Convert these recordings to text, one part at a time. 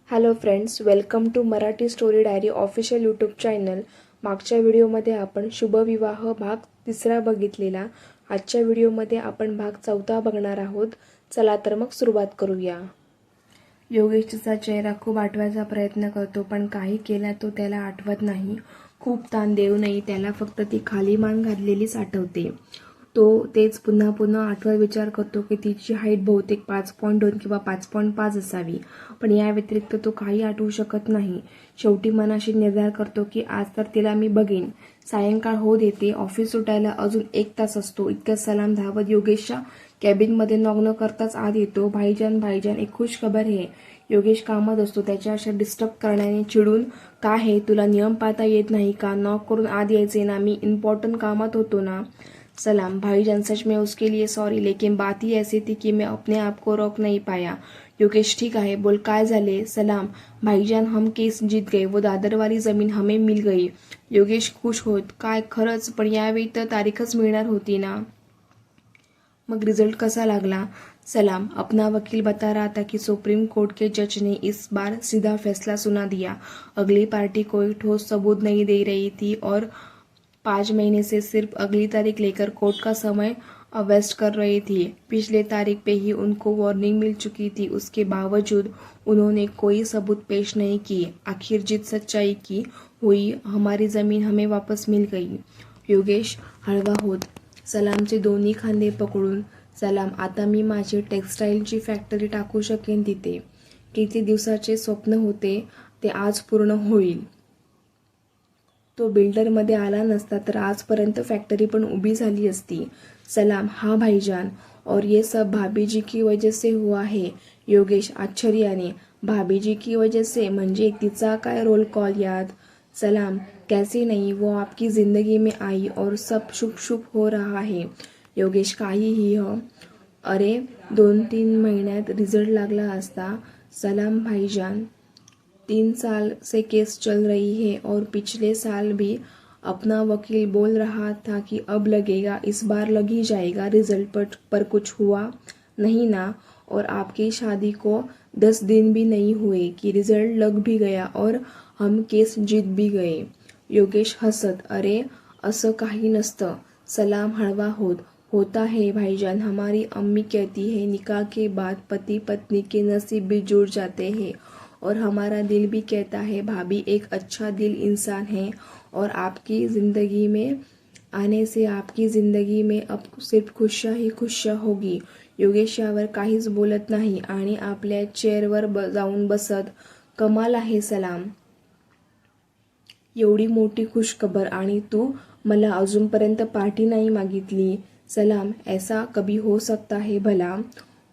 Hello friends, welcome to Marathi story diary official YouTube channel. मागच्या व्हिडिओमध्ये आपण शुभविवाह भाग 3 बघितलेला. आजच्या व्हिडिओमध्ये आपण भाग 4 बघणार आहोत. चला तर मग सुरुवात करूया. योगेश तिचा चेहरा खूप आठवायचा प्रयत्न करतो, पण काही केला तो त्याला आठवत नाही. खूप ताण देऊनही त्याला फक्त ती खाली मान घातलेलीच आठवते. तो तेच पुन्हा पुन्हा आठवत विचार करतो की तिची हाईट बहुतेक 5.2 किंवा 5.5 असावी, पण या व्यतिरिक्त तो काही आठवू शकत नाही. शेवटी मनाशी निर्धार करतो की आज तर तिला मी बघेन. सायंकाळ होत येते. ऑफिस सुटायला अजून 1 तास असतो. इतक्यात सलाम धावत योगेशच्या कॅबिनमध्ये नॉक न करताच आत येतो. भाईजान भाईजान, एक खुश खबर है. योगेश कामात असतो. त्याच्या अशा डिस्टर्ब करण्याने चिडून, का है, तुला नियम पाळता येत नाही का? नॉक करून आत यायचे ना, मी इम्पॉर्टंट कामात होतो ना. सलाम भाईजान, सच में उसके लिए सॉरी, लेकिन बात ही ऐसी थी कि मैं अपने आप को रोक नहीं पाया. योगेश ठीक आहे, बोल काय झाले. सलाम भाईजान, हम केस जीत गए, वो दादर वाली जमीन हमें मिल गई. योगेश खुश होत, काय खरंच? पण यावेळी तर तारीखच मिळणार होती ना. मग रिजल्ट कसा लागला. सलाम, अपना वकील बता रहा था कि सुप्रीम कोर्ट के जज ने इस बार सीधा फैसला सुना दिया. अगली पार्टी कोई ठोस सबूत नहीं दे रही थी और 5 महीने से सिर्फ अगली तारीख लेकर कोर्ट का समय वेस्ट कर रही थी. पिछले तारीख पे ही उनको वार्निंग मिल चुकी थी. उसके बावजूद उन्होंने कोई सबूत पेश नहीं किए. आखिर जीत सच्चाई की हुई. हमारी जमीन हमें वापस मिल गई. योगेश हळवा होत सलामचे दोन्ही खांदे पकडून, सलाम, आता मी माझी टेक्स्टाईलची फॅक्टरी टाकू शकेन तिथे. किती दिवसाचे स्वप्न होते ते आज पूर्ण होईल. तो बिल्डरमध्ये आला नसता तर आजपर्यंत फॅक्टरी पण उभी झाली असती. सलाम, हाँ भाईजान, और ये सब भाभी जी की वजह से हुआ है. योगेश आश्चर्याने, भाभी जी की वजह से म्हणजे तिचा काय रोल कॉल यात. सलाम, कैसे नहीं, वो आपकी जिंदगी में आई और सब शुभ शुभ हो रहा है. योगेश, काहीही हो. अरे 2-3 महिन्यात रिझल्ट लागला असता. सलाम भाईजान, 3 साल से केस चल रही है और पिछले साल भी अपना वकील बोल रहा था कि अब लगेगा, इस बार लग ही जाएगा. रिजल्ट पर कुछ हुआ नहीं ना. और आपकी शादी को 10 दिन भी नहीं हुए कि रिजल्ट लग भी गया और हम केस जीत भी गए. योगेश हसत, अरे असं काही नसतं. सलाम हळवा होत, होता है भाईजान. हमारी अम्मी कहती है निकाह के बाद पति पत्नी के नसीब भी जुड़ जाते हैं और हमारा दिल भी कहता है भाभी एक अच्छा दिल इंसान है और आपकी ज़िंदगी में आने से आपकी ज़िंदगी में अब सिर्फ खुशियाँ ही खुशियाँ होगी. योगेश यावर काहीच बोलत नाही आणि आपल्या चेअरवर जाऊन बसत, कमाल आहे सलाम, एवढी मोठी खुशखबर आणि तू मला अजूनपर्यंत पार्टी नाही मागितली. सलाम, ऐसा कभी हो सकता है भला.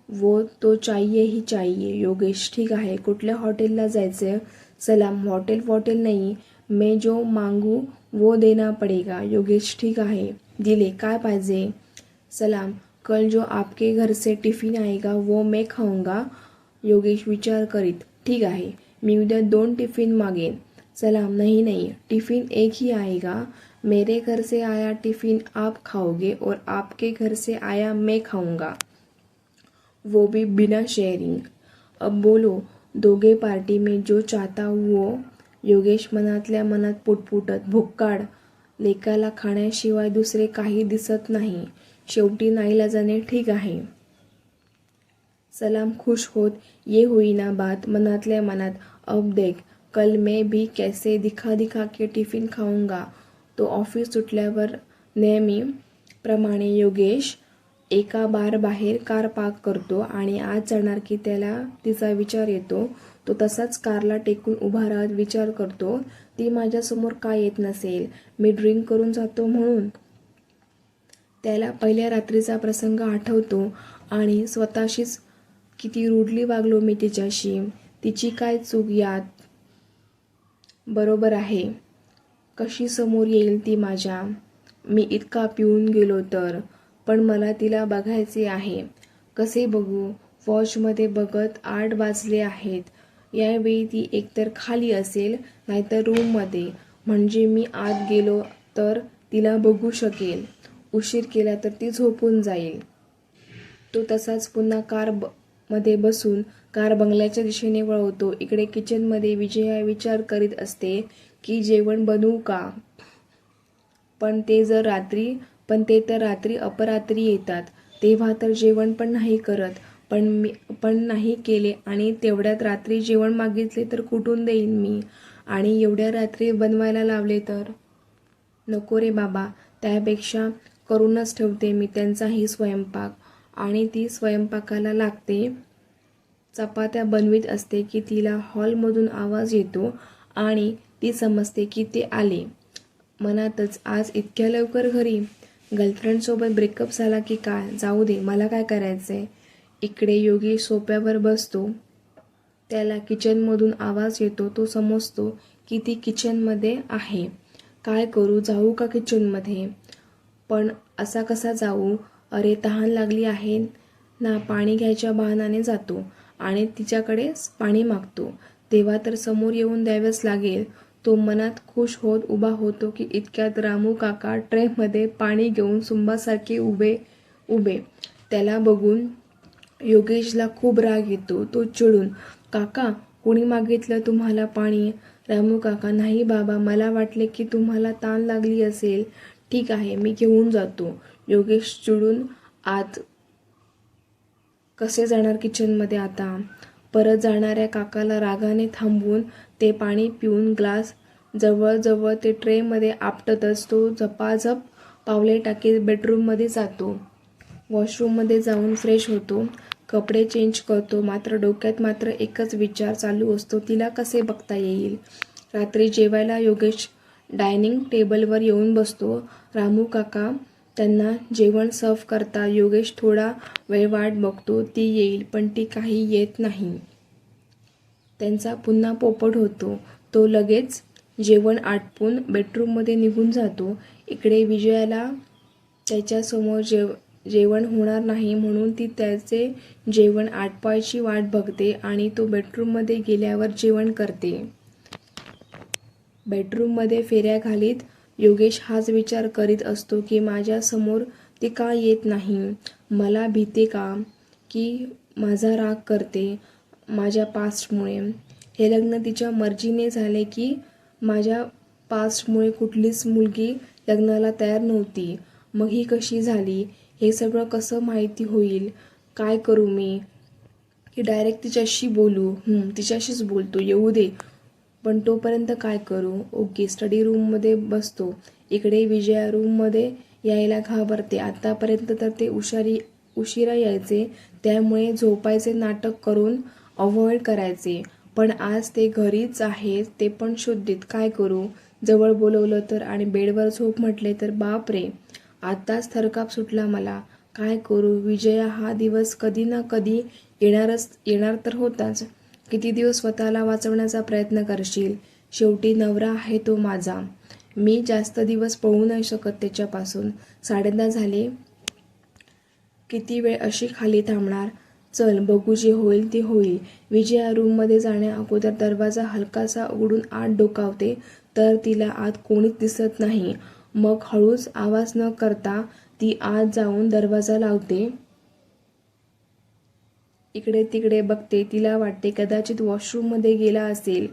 वो तो चाहिए ही चाहिए. योगेश, ठीक आहे, कुठल्या हॉटेलला जायचं. सलाम, हॉटेल नाही, मैं जो मांगू वो देना पडेगा. योगेश, ठीक आहे, दिले. काय पाहिजे. सलाम, कल जो आपके घर से टिफिन आएगा वो मैं खाऊंगा. योगेश विचार करीत, ठीक आहे, मी उद्या 2 टिफिन मागेन. सलाम, नहीं, टिफिन एक ही आएगा. मेरे घर से आया टिफिन आप खाओगे और आपके घर से आया मैं खाऊंगा, वो भी बिना शेयरिंग. अब बोलो, दोघे पार्टी में जो चाहता वो. योगेश मनातल्या मनात पुटपुटत, भुक्काड, लेकाला खाण्याशिवाय दुसरे काही दिसत नाही. शेवटी नाईलाजाने ठीक आहे. सलाम खुश होत, ये हुई ना बात. मनातल्या मनात, अब देख, कल मैं भी कैसे दिखा दिखा के टिफिन खाऊंगा. तो ऑफिस सुटल्यावर नेहमी प्रमाणे योगेश एका बार बाहेर कार पार्क करतो आणि आत जाणार की त्याला तिचा विचार येतो. तो तसाच कारला टेकून उभा राहत विचार करतो, ती माझ्यासमोर का येत नसेल, मी ड्रिंक करून जातो म्हणून. त्याला पहिल्या रात्रीचा प्रसंग आठवतो आणि स्वतःशीच, किती रूडली वागलो मी तिच्याशी, तिची काय चूक यात. बरोबर आहे, कशी समोर येईल ती माझ्या, मी इतका पिऊन गेलो तर. पण मला तिला बघायचे आहे. कसे बघू. वॉचमध्ये बघत 8 वाजले आहेत. यावेळी ती एकतर खाली असेल नाहीतर रूममध्ये, म्हणजे मी आत गेलो तर तिला बघू शकेल. उशीर केला तर ती झोपून जाईल. तो तसाच पुन्हा मध्ये बसून कार बंगल्याच्या दिशेने वळवतो. इकडे किचनमध्ये विजया विचार करीत असते की जेवण बनवू का, पण ते तर रात्री अपरात्री येतात, तेव्हा तर जेवण पण नाही करत. पण नाही केले आणि तेवढ्यात रात्री जेवण मागितले तर कुठून देईन मी, आणि एवढ्या रात्री बनवायला लावले तर नको रे बाबा. त्यापेक्षा करूनच ठेवते मी त्यांचाही स्वयंपाक. आणि ती स्वयंपाकाला लागते. चपात्या बनवीत असते की तिला हॉलमधून आवाज येतो आणि ती समजते की ते आले. मनातच आज इतक्या लवकर घरी, गर्लफ्रेंडसोबत ब्रेकअप झाला की काय, जाऊ दे, मला काय करायचंय. इकडे योगेश सोफ्यावर बसतो. त्याला किचनमधून आवाज येतो. तो समजतो की ती किचनमध्ये आहे. काय करू, जाऊ का किचनमध्ये, पण असा कसा जाऊ. अरे तहान लागली आहे ना. पाणी घ्यायच्या बहाण्याने जातो आणि तिच्याकडे पाणी मागतो. तेव्हा तर समोर येऊन द्यावेच लागेल. तो मनात खुश होत उभा होतो की इतक्यात रामू काका ट्रेमध्ये पाणी घेऊन सुंबासारखे उभे. त्याला बघून योगेशला खूप राग येतो. तो चिडून, काका कोणी मागितलं तुम्हाला पाणी. रामू काका, नाही बाबा, मला वाटले की तुम्हाला ताण लागली असेल. ठीक आहे, मी घेऊन जातो. योगेश चिडून आत कसे जाणार किचनमध्ये आता. परत जाणाऱ्या काकाला रागाने थांबवून ते पाणी पिऊन ग्लास जवळ ते ट्रेमध्ये आपटतच तो झपाझप पावले टाकीत बेडरूममध्ये जातो. वॉशरूममध्ये जाऊन फ्रेश होतो. कपडे चेंज करतो. मात्र डोक्यात मात्र एकच विचार चालू असतो, तिला कसे बघता येईल. रात्री जेवायला योगेश डायनिंग टेबलवर येऊन बसतो. रामू काका त्यांना जेवण सर्व करतात. योगेश थोडा वेळ वाट बघतो, ती येईल, पण ती काही येत नाही. त्यांचा पुन्हा पोपट होतो. तो लगेच जेवण आटपून बेडरूममध्ये निघून जातो. इकडे विजयाला त्याच्यासमोर जेवण होणार नाही म्हणून ती त्याचे जेवण आटपायची वाट बघते आणि तो बेडरूममध्ये गेल्यावर जेवण करते. बेडरूममध्ये फेऱ्या घालीत योगेश हाच विचार करीत असतो की माझ्यासमोर ती का येत नाही. मला भीते का, की माझा राग करते माझ्या पास्टमुळे. हे लग्न तिच्या मर्जीने झाले की माझ्या पास्टमुळे. कुठलीच मुलगी लग्नाला तयार नव्हती, मग ही कशी झाली. हे सगळं कसं माहिती होईल. काय करू मी, की डायरेक्ट तिच्याशी बोलू. तिच्याशीच बोलतो, येऊ दे, पण तोपर्यंत काय करू. ओके, स्टडी रूममध्ये बसतो. इकडे विजया रूममध्ये यायला घाबरते. आतापर्यंत तर ते उशिरा यायचे, त्यामुळे झोपायचे नाटक करून अवॉइड करायचे. पण आज ते घरीच आहेत, ते पण शुद्धीत. काय करू. जवळ बोलवलं तर आणि बेडवर झोप म्हटले तर बाप रे. आताच थरकाप सुटला मला. काय करू. विजया, हा दिवस कधी ना कधी येणार तर होताच. किती दिवस स्वतःला वाचवण्याचा प्रयत्न करशील. शेवटी नवरा आहे तो माझा. मी जास्त दिवस पळू नाही शकत त्याच्यापासून. 10:30 झाले. किती वेळ अशी खाली थांबणार. चल बघू, जे होईल ते होईल. विजया रूममध्ये जाण्या अगोदर दरवाजा हलकासा उघडून आत डोकावते तर तिला आत कोणीच दिसत नाही. मग हळूच आवाज न करता ती आत जाऊन दरवाजा लावते. इकडे तिकडे बघते. तिला वाटते कदाचित वॉशरूममध्ये गेला असेल.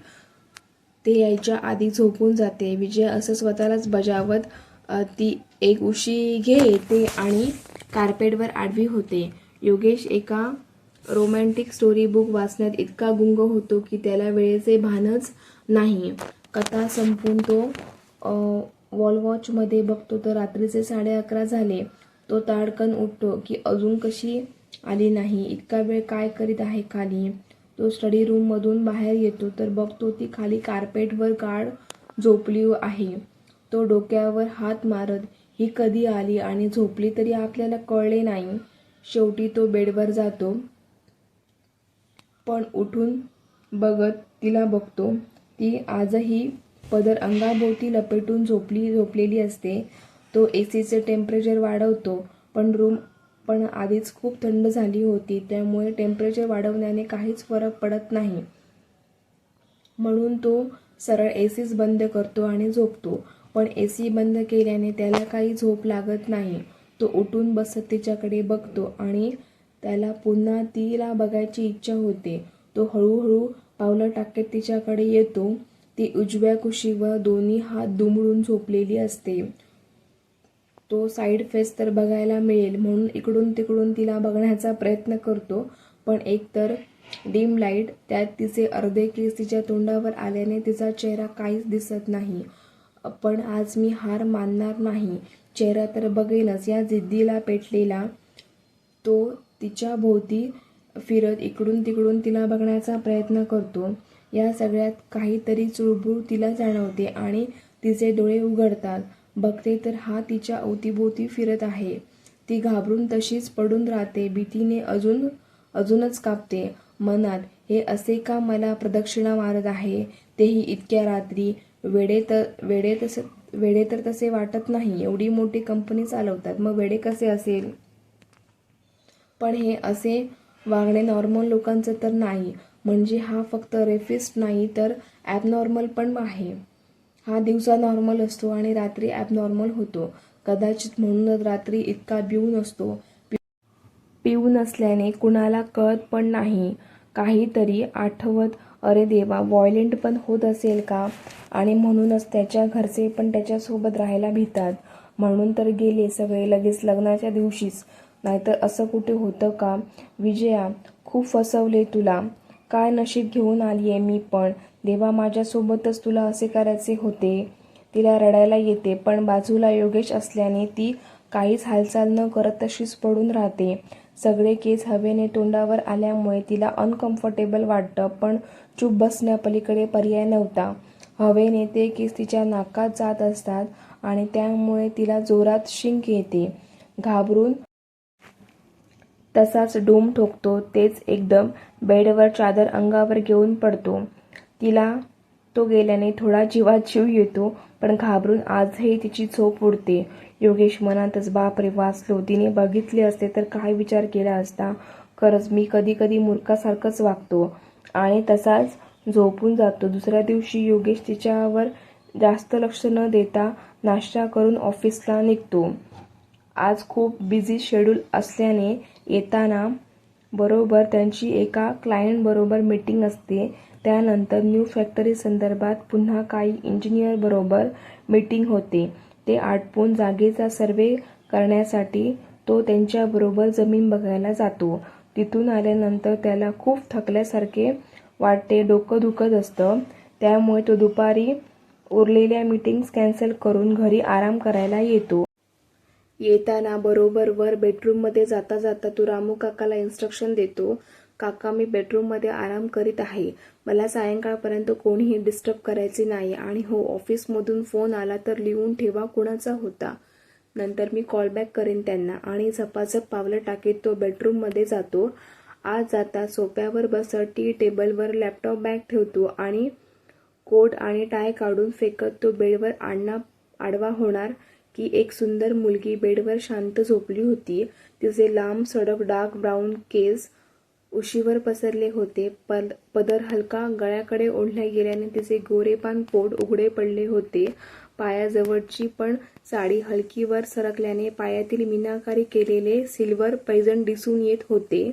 ते यायच्या आधी झोपून जाते. विजया असं स्वतःलाच बजावत ती एक उशी घेते आणि कार्पेटवर आडवी होते. योगेश एका रोमॅन्टिक स्टोरी बुक वाचण्यात इतका गुंग होतो की त्याला वेळेचे भानच नाही. कथा संपून तो वॉलवॉचमध्ये बघतो तर रात्रीचे 11:30 झाले. तो ताडकन उठतो की अजून कशी आली नाही. इतका वेळ काय करीत आहे खाली. तो स्टडी रूममधून बाहेर येतो तर बघतो ती खाली कार्पेटवर गाढ झोपली आहे. तो डोक्यावर हात मारत, ही कधी आली आणि झोपली तरी आपल्याला कळले नाही. शेवटी तो बेडवर जातो, पण उठून बघत तिला बघतो. ती आजही पदर अंगाभोवती लपेटून झोपलेली असते. तो एसीचे टेम्परेचर वाढवतो, पण आधीच खूप थंड झाली होती, त्यामुळे टेम्परेचर वाढवण्याने काहीच फरक पडत नाही. म्हणून तो सरळ एसीच बंद करतो आणि झोपतो. पण एसी बंद केल्याने त्याला काही झोप लागत नाही. तो उठून बसत तिच्याकडे बघतो आणि त्याला पुन्हा तिला बघायची इच्छा होते. तो हळूहळू पावलं टाकत तिच्याकडे येतो. ती उजव्या कुशीवर दोन्ही हात दुमडून झोपलेली असते. तो साईड फेस तर बघायला मिळेल म्हणून इकडून तिकडून तिला बघण्याचा प्रयत्न करतो, पण एकतर डिम लाईट, त्यात तिचे अर्धे केस तिच्या तोंडावर आल्याने तिचा चेहरा काहीच दिसत नाही. पण आज मी हार मानणार नाही, चेहरा तर बघेनच. या जिद्दीला पेटलेला तो तिच्या भोवती फिरत इकडून तिकडून तिला बघण्याचा प्रयत्न करतो. या सगळ्यात काहीतरी चुळबुळ तिला जाणवते आणि तिचे डोळे उघडतात. बघते तर हा तिच्या अवतीभोवती फिरत आहे. ती घाबरून तशीच पडून राहते. भीतीने अजूनच कापते. मनात, हे असे का मला प्रदक्षिणा मारत आहे, तेही इतक्या रात्री. वेडे तर तसे वाटत नाही. एवढी मोठी कंपनी चालवतात, मग वेडे कसे असेल? पण हे असे वागणे नॉर्मल लोकांचं तर नाही. म्हणजे हा फक्त रेफिस्ट नाही तर ॲबनॉर्मल पण आहे. हा दिवसा नॉर्मल असतो आणि रात्री ॲबनॉर्मल होतो. कदाचित म्हणूनच रात्री इतका पिऊन असतो. पिऊन असल्याने कुणाला कळत पण नाही. काहीतरी आठवत, अरे देवा, व्हायलेंट पण होत असेल का? आणि म्हणूनच त्याच्या घरचे पण त्याच्यासोबत राहायला भितात. म्हणून तर गेले सगळे लगेच लग्नाच्या दिवशीच. नाहीतर असं कुठे होतं का? विजया, खूप फसवले तुला. काय नशीब घेऊन आलीये मी पण. देवा, माझ्यासोबतच तुला असे करायचे होते. तिला रडायला येते, पण बाजूला योगेश असल्याने ती काहीच हालचाल न करत तशीच पडून राहते. सगळे केस हवेने तोंडावर आल्यामुळे तिला अनकम्फर्टेबल वाटतं, पण चूप बसण्यापलीकडे पर्याय नव्हता. हवेने ते केस तिच्या नाकात जात असतात आणि त्यामुळे तिला जोरात शिंक येते. घाबरून तसाच डोम ठोकतो. तेच एकदम बेडवर चादर अंगावर घेऊन पडतो. तिला तो गेल्याने थोडा जीवात जीव येतो, पण घाबरून आजही तिची झोप उडते. योगेश मनातच, बापरे, वाचलो. तिने बघितले असते तर काय विचार केला असता. खरंच मी कधी कधी मूर्खासारखंच वागतो आणि तसाच झोपून जातो. दुसऱ्या दिवशी योगेश तिच्यावर जास्त लक्ष न देता नाश्ता करून ऑफिसला निघतो. आज खूप बिझी शेड्यूल असल्याने येताना बरोबर त्यांची एका क्लायंटबरोबर मीटिंग असते. त्यानंतर न्यू फॅक्टरी संदर्भात पुन्हा काही इंजिनियर बरोबर मीटिंग होते. ते आटपून जागेचा सर्वे करण्यासाठी तो त्यांच्याबरोबर जमीन बघायला जातो. तिथून आल्यानंतर त्याला खूप थकल्यासारखे वाटते, डोकं दुखत असतं. त्यामुळे तो दुपारी उरलेल्या मीटिंग्स कॅन्सल करून घरी आराम करायला येतो. येताना बरोबर वर बेडरूममध्ये जाता जाता तो रामू काकाला इन्स्ट्रक्शन देतो, काका, मी बेडरूममध्ये आराम करीत आहे. मला सायंकाळपर्यंत कोणीही डिस्टर्ब करायचे नाही. आणि हो, ऑफिसमधून फोन आला तर लिहून ठेवा कुणाचा होता. नंतर मी कॉलबॅक करेन त्यांना. आणि झपाझप पावलं टाकीत तो बेडरूममध्ये जातो. आज जाता सोफ्यावर बसत टी टेबलवर लॅपटॉप बॅग ठेवतो आणि कोट आणि टाय काढून फेकत तो बेडवर आडवा होणार की एक सुंदर मुलगी बेडवर शांत झोपली होती. तिचे लांब सडक डार्क ब्राऊन केस उशीवर पसरले होते. पदर हलका गळ्याकडे ओढल्या गेल्याने तिचे गोरेपान पोट उघडे पडले होते. पायाजवळची पण साडी हलकी वर सरकल्याने पायातील मीनाकारी केलेले सिल्वर पैंजण दिसून येत होते.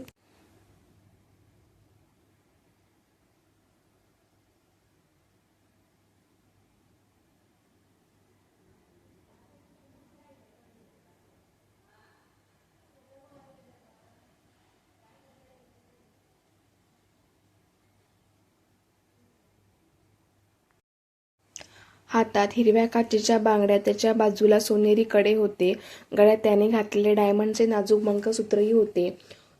हातात हिरव्या काचेच्या बांगड्या, त्याच्या बाजूला सोनेरी कडे होते. गळ्यात त्याने घातलेले डायमंडचे नाजूक मंगळसूत्रही होते.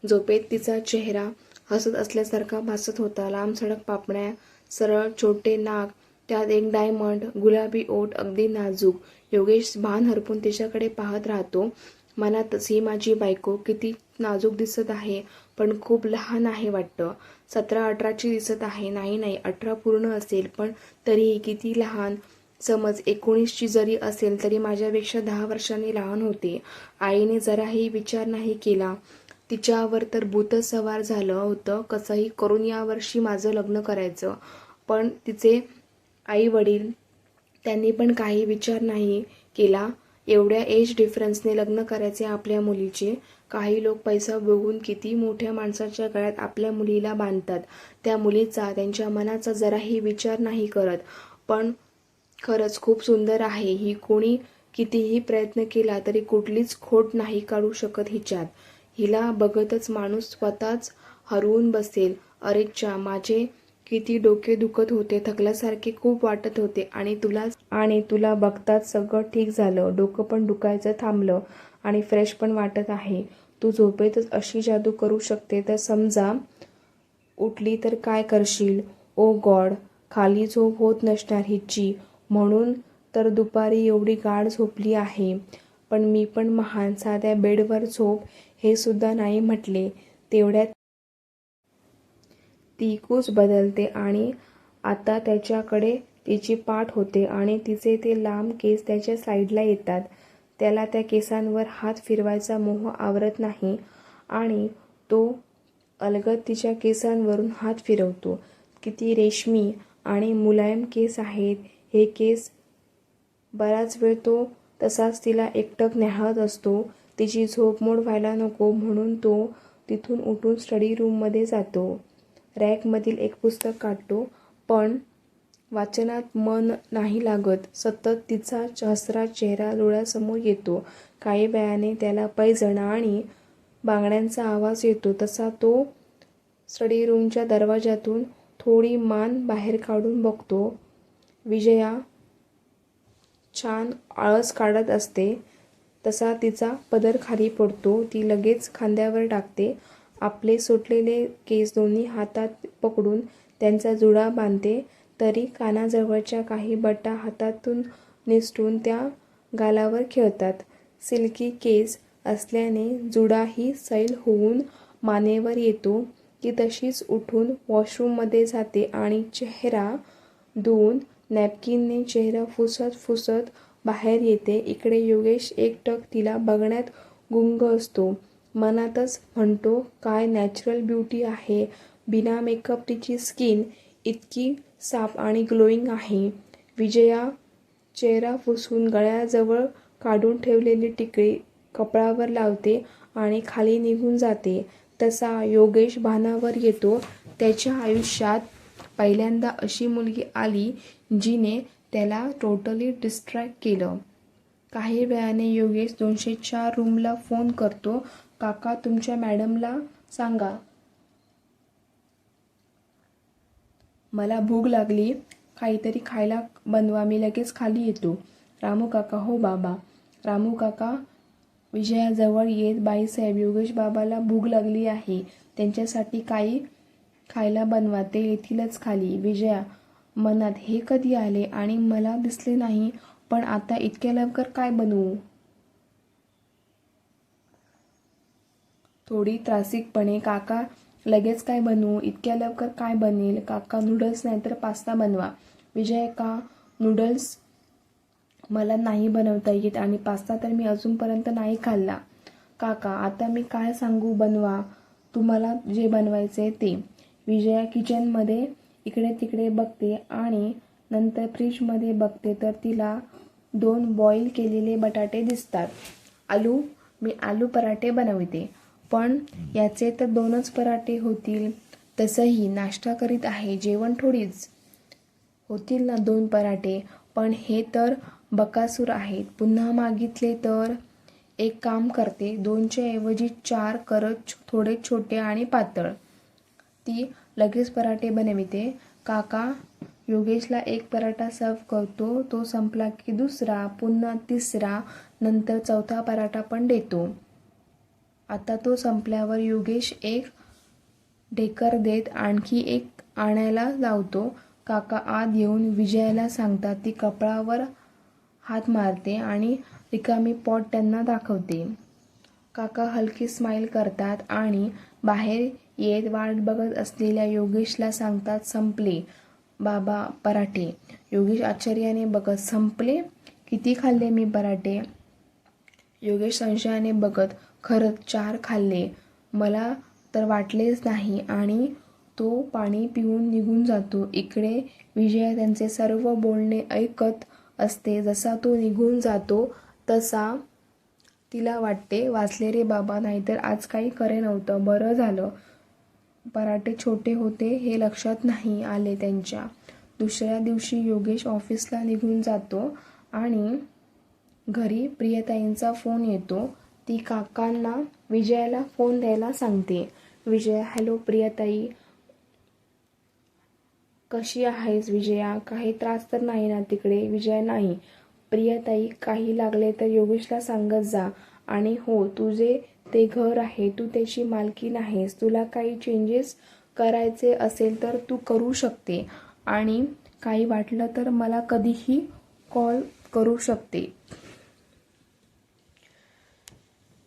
झोपेत तिचा चेहरा हसत असल्यासारखा भासत होता. लांब सडक पापण्या, सरळ छोटे नाक, त्यात एक डायमंड, गुलाबी ओठ, अगदी नाजूक. योगेश भान हरपून तिच्याकडे पाहत राहतो. मनातच, ही माझी बायको किती नाजूक दिसत आहे, पण खूप लहान आहे वाटतं. 17-18ची दिसत आहे. नाही, 18 पूर्ण असेल, पण तरीही किती लहान. समज 19ची जरी असेल तरी माझ्यापेक्षा 10 वर्षांनी लहान होते. आईने जराही विचार नाही केला. तिच्यावर तर भूतच सवार झालं होतं. कसंही करून यावर्षी माझं लग्न करायचं. पण तिचे आई वडील, त्यांनी पण काही विचार नाही केला. एवढ्या एज डिफरन्सने लग्न करायचे आपल्या मुलीचे. काही लोक पैसा बघून किती मोठ्या माणसाच्या गळ्यात आपल्या मुलीला बांधतात. त्या मुलीचा त्यांच्या मनाचा जराही विचार नाही करत. पण खरंच खूप सुंदर आहे ही. कोणी कितीही प्रयत्न केला तरी कुठलीच खोट नाही काढू शकत हिच्यात. हिला बघतच माणूस स्वतःच हरवून बसेल. अरेच्चा, माझे किती डोके दुखत होते, थकल्यासारखे खूप वाटत होते आणि तुला बघताच सगळं ठीक झालं. डोकं पण दुखायचं थांबलं आणि फ्रेश पण वाटत आहे. तू झोपेतच अशी जादू करू शकते तर समजा उठली तर काय करशील? ओ गॉड, खाली झोप होत नसणार हिची, म्हणून तर दुपारी एवढी गाढ झोपली आहे. पण मी पण महान, साध्या बेडवर झोप हे सुद्धा नाही म्हटले. तेवढ्यात ती कूच बदलते आणि आता त्याच्याकडे तिची पाठ होते आणि तिचे ते लांब केस त्याच्या साईडला येतात. त्याला त्या केसांवर हात फिरवायचा मोह आवरत नाही आणि तो अलगद तिच्या केसांवरून हात फिरवतो. किती रेशमी आणि मुलायम केस आहेत हे केस. बराच वेळ तो तसाच तिला एकटक न्याहाळत असतो. तिची झोप मोड व्हायला नको म्हणून तो तिथून उठून स्टडी रूममध्ये जातो. रॅकमधील एक पुस्तक काढतो, पण वाचनात मन नाही लागत. सतत तिचा हसरा चेहरा डोळ्यासमोर येतो. काही वेळाने त्याला पैंजण आणि बांगड्यांचा आवाज येतो. तसा तो स्टडी रूमच्या दरवाजातून थोडी मान बाहेर काढून बघतो. विजया छान आळस काढत असते. तसा तिचा पदर खाली पडतो. ती लगेच खांद्यावर टाकते. आपले सुटलेले केस दोन्ही हातात पकडून त्यांचा जुडा बांधते. तरी कानाजवळच्या काही बटा हातातून निसटून त्या गालावर खेळतात. सिल्की केस असल्याने जुडाही सैल होऊन मानेवर येतो. ती तशीच उठून वॉशरूममध्ये जाते आणि चेहरा धुवून नॅपकिनने चेहरा पुसत बाहेर येते. इकडे योगेश एकटक तिला बघण्यात गुंग असतो. मनातच म्हणतो, काय नॅचरल ब्युटी आहे. बिना मेकअप तिची स्किन इतकी साफ आणि ग्लोईंग आहे. विजया चेहरा पुसून गळ्याजवळ काढून ठेवलेली टिकळी कपाळावर लावते आणि खाली निघून जाते. तसा योगेश भानावर येतो. त्याच्या आयुष्यात पहिल्यांदा अशी मुलगी आली जिने त्याला टोटली डिस्ट्रॅक्ट केलं. काही वेळाने योगेश 204 रूमला फोन करतो. काका, तुमच्या मॅडमला सांगा मला भूक लागली, काहीतरी खायला बनवा, मी लगेच खाली येतो. रामू काका, हो बाबा. रामू काका विजयाजवळ येत, बाईसाहेब, योगेश बाबाला भूक लागली आहे, त्यांच्यासाठी काही खायला बनवा, ते येतीलच खाली. विजया मनात, हे कधी आले आणि मला दिसले नाही, पण आता इतक्या लवकर काय बनवू? थोडी त्रासिकपणे, काका लगेच काय बनवू? इतक्या लवकर काय बनेल? काका, नूडल्स नाहीतर पास्ता बनवा. विजय, का नूडल्स मला नाही बनवता येत आणि पास्ता तर मी अजूनपर्यंत नाही खाल्ला. काका, आता मी काय सांगू? बनवा तुम्हाला जे बनवायचे ते. विजया किचनमध्ये इकडे तिकडे बघते आणि नंतर फ्रीजमध्ये बघते तर तिला 2 बॉईल केलेले बटाटे दिसतात. मी आलू पराठे बनवते, पण याचे तर 2च पराठे होतील. तसंही नाश्ता करीत आहे, जेवण थोडीच होतील ना 2 पराठे. पण हे तर बकासूर आहेत, पुन्हा मागितले तर? एक काम करते, 2च्या ऐवजी 4 करत, थोडे छोटे आणि पातळ. ती लगेच पराठे बनविते. काका योगेशला 1 पराठा सर्व करतो. तो संपला की दुसरा, पुन्हा तिसरा, नंतर 4था पराठा पण देतो. आता तो संपल्यावर योगेश 1 ढेकर देत आणखी 1 आणायला लावतो. काका आत येऊन विजयाला सांगतात. ती कपाळावर हात मारते आणि रिकामी पॉट त्यांना दाखवते. काका हलकी स्माईल करतात आणि बाहेर येत वाट बघत असलेल्या योगेशला सांगतात, संपले बाबा पराठे. योगेश आश्चर्याने बघत, संपले? किती खाल्ले मी पराठे? योगेश संशयाने बघत, खरंच 4 खाल्ले, मला तर वाटलेच नाही आणि तो पाणी पिऊन निघून जातो. इकडे विजया त्यांचे सर्व बोलणे ऐकत असते. जसा तो निघून जातो तसा तिला वाटते वाचले रे बाबा, नाहीतर आज काही खरे नव्हतं. बरं झालं पराठे छोटे होते हे लक्षात नाही आले त्यांच्या. दुसऱ्या दिवशी योगेश ऑफिसला निघून जातो आणि घरी प्रियताईंचा फोन येतो. ती काकांना विजयाला फोन द्यायला सांगते. विजया, हॅलो प्रियताई, कशी आहेस विजया? काही त्रास तर नाही ना तिकडे? विजया, नाही. प्रियताई, काही लागले तर योगेशला सांगत जा. आणि हो, तुझे ते घर आहे, तू त्याची मालकीण आहेस. तुला काही चेंजेस करायचे असेल तर तू करू शकते आणि काही वाटलं तर मला कधीही कॉल करू शकते.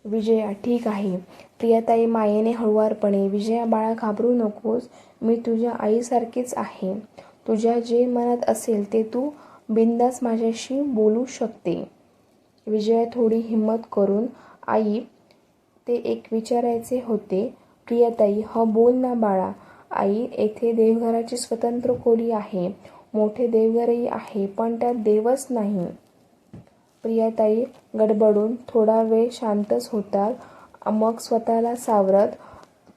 विजया, ठीक आहे. प्रियताई मायेने हळुवारपणे, विजया बाळा घाबरू नकोस, मी तुझ्या आईसारखीच आहे. तुझ्या जे मनात असेल ते तू बिनधास्त माझ्याशी बोलू शकते. विजया थोडी हिंमत करून, आई, ते एक विचारायचे होते. प्रियताई, बोल ना बाळा. आई, येथे देवघराची स्वतंत्र खोली आहे, मोठे देवघरही आहे, पण त्यात देवच नाही. प्रियताई गडबडून थोडा वेळ शांतच होतात. मग स्वतःला सावरत,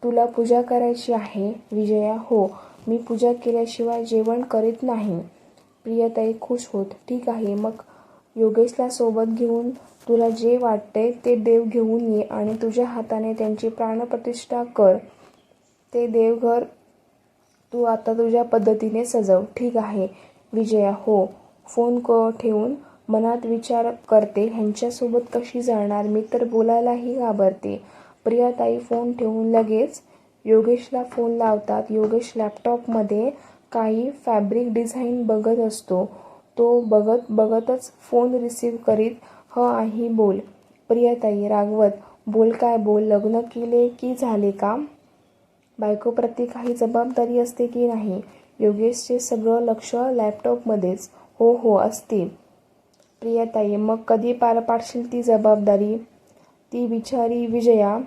तुला पूजा करायची आहे? विजया, हो, मी पूजा केल्याशिवाय जेवण करीत नाही. प्रियताई खुश होत, ठीक आहे, मग योगेशला सोबत घेऊन तुला जे वाटते ते देव घेऊन ये आणि तुझ्या हाताने त्यांची प्राणप्रतिष्ठा कर. ते देवघर तू आता तुझ्या पद्धतीने सजव. ठीक आहे विजया, हो. फोन ठेवून मनात विचार करते, ह्यांच्यासोबत कशी जाणार? मी तर बोलायलाही घाबरते. प्रियताई फोन ठेवून लगेच योगेशला फोन लावतात. योगेश लॅपटॉपमध्ये काही फॅब्रिक डिझाईन बघत असतो. तो बघत बघतच फोन रिसीव्ह करीत, आई बोल. प्रियताई रागवत, बोल काय बोल, लग्न केले की झाले का? बायकोप्रती काही जबाबदारी असते की नाही? योगेशचे सगळं लक्ष लॅपटॉपमध्येच. हो हो असते. प्रियताई, मग कधी पार पाडशील ती जबाबदारी? ती बिचारी विजया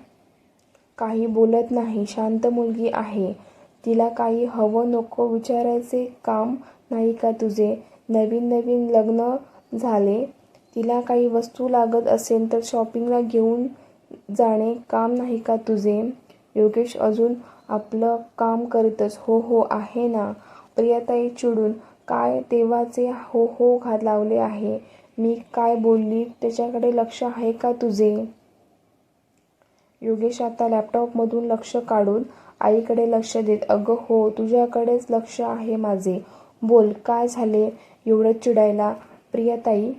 काही बोलत नाही. शांत मुलगी आहे. तिला काही हवं नको विचारायचे काम नाही का तुझे? नवीन नवीन लग्न झाले, तिला काही वस्तू लागत असेल तर शॉपिंगला घेऊन जाणे काम नाही का तुझे? योगेश अजून आपलं काम करीतच, हो हो आहे ना. प्रियताई चिडून, काय तेव्हाचे हो हो लावले आहे? मी काय बोलली त्याच्याकडे लक्ष आहे का तुझे? योगेश आता लॅपटॉपमधून लक्ष काढून आईकडे लक्ष देत, अगं हो, तुझ्याकडेच लक्ष आहे माझे. बोल, काय झाले एवढं चिडायला? प्रियताई,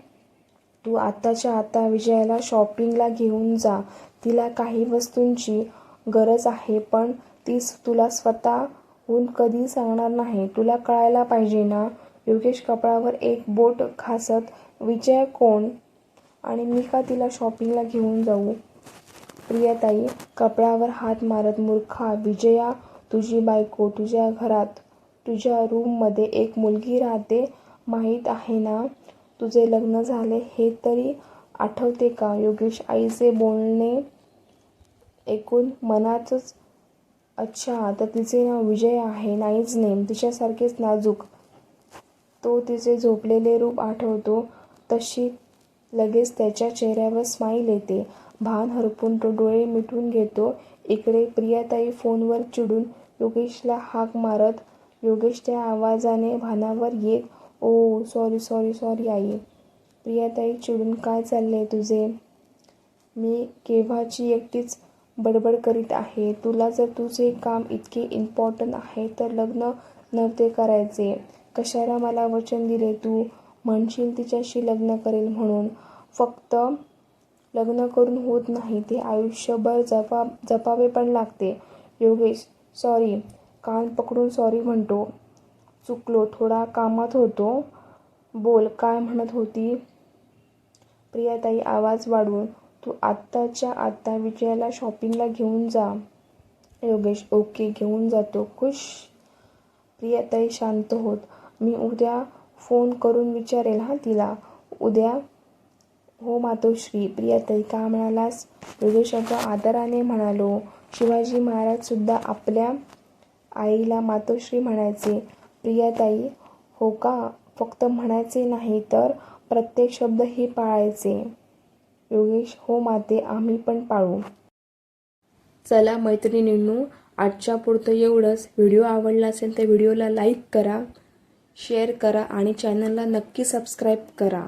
तू आत्ताच्या आता विजयाला शॉपिंगला घेऊन जा. तिला काही वस्तूंची गरज आहे, पण ती तुला स्वतःहून कधी सांगणार नाही. तुला कळायला पाहिजे ना. योगेश कपाळावर एक बोट घासत, विजया कोण आणि मी का तिला शॉपिंगला घेऊन जाऊ? प्रियताई कपाळावर हात मारत, मूर्खा, विजया तुझी बायको, तुझ्या घरात तुझ्या रूममध्ये एक मुलगी राहते, माहीत आहे ना? तुझे लग्न झाले हे तरी आठवते का? योगेश आईचे बोलणे ऐकून मनातच, अच्छा, तर तिचे नाव विजय आहे. नाहीच नेम, तिच्यासारखेच नाजूक. तो तिचे झोपलेले रूप आठवतो तशी लगेच त्याच्या चेहऱ्यावर स्माईल येते. भान हरपून तो डोळे मिटून घेतो. इकडे प्रियताई फोनवर चिडून योगेशला हाक मारत, योगेश त्या आवाजाने भानावर येत, ओ सॉरी सॉरी सॉरी आई. प्रियताई चिडून, काय चाललंय तुझे? मी केव्हाची एकटीच बडबड करीत आहे. तुला जर तुझे काम इतके इम्पॉर्टंट आहे तर लग्न नव्हते करायचे. कशाला मला वचन दिले तू? म्हणशील तिच्याशी लग्न करेल म्हणून. फक्त लग्न करून होत नाही, ते आयुष्यभर जपावे पण लागते. योगेश, सॉरी, कान पकडून सॉरी म्हणतो. चुकलो, थोडा कामात होतो. बोल, काय म्हणत होती? प्रियताई आवाज वाढवून, तू आत्ताच्या आत्ता विजयाला शॉपिंगला घेऊन जा. योगेश, ओके, घेऊन जातो. खुश. प्रियताई शांत होत, मी उद्या फोन करून विचारेल तिला. उद्या? हो मातोश्री. प्रियताई, काय म्हणालास? योगेश, अगं आदराने म्हणालो. शिवाजी महाराज सुद्धा आपल्या आईला मातोश्री म्हणायचे. प्रियताई, हो का? फक्त म्हणायचे नाही तर प्रत्येक शब्दही पाळायचे. योगेश हो माते आम्ही पण पाळू. चला मैत्रिणींनो, आजच्या पुरतं एवढंच. व्हिडिओ आवडला असेल तर व्हिडिओला लाईक करा, शेअर करा आणि चॅनलला नक्की सबस्क्राईब करा.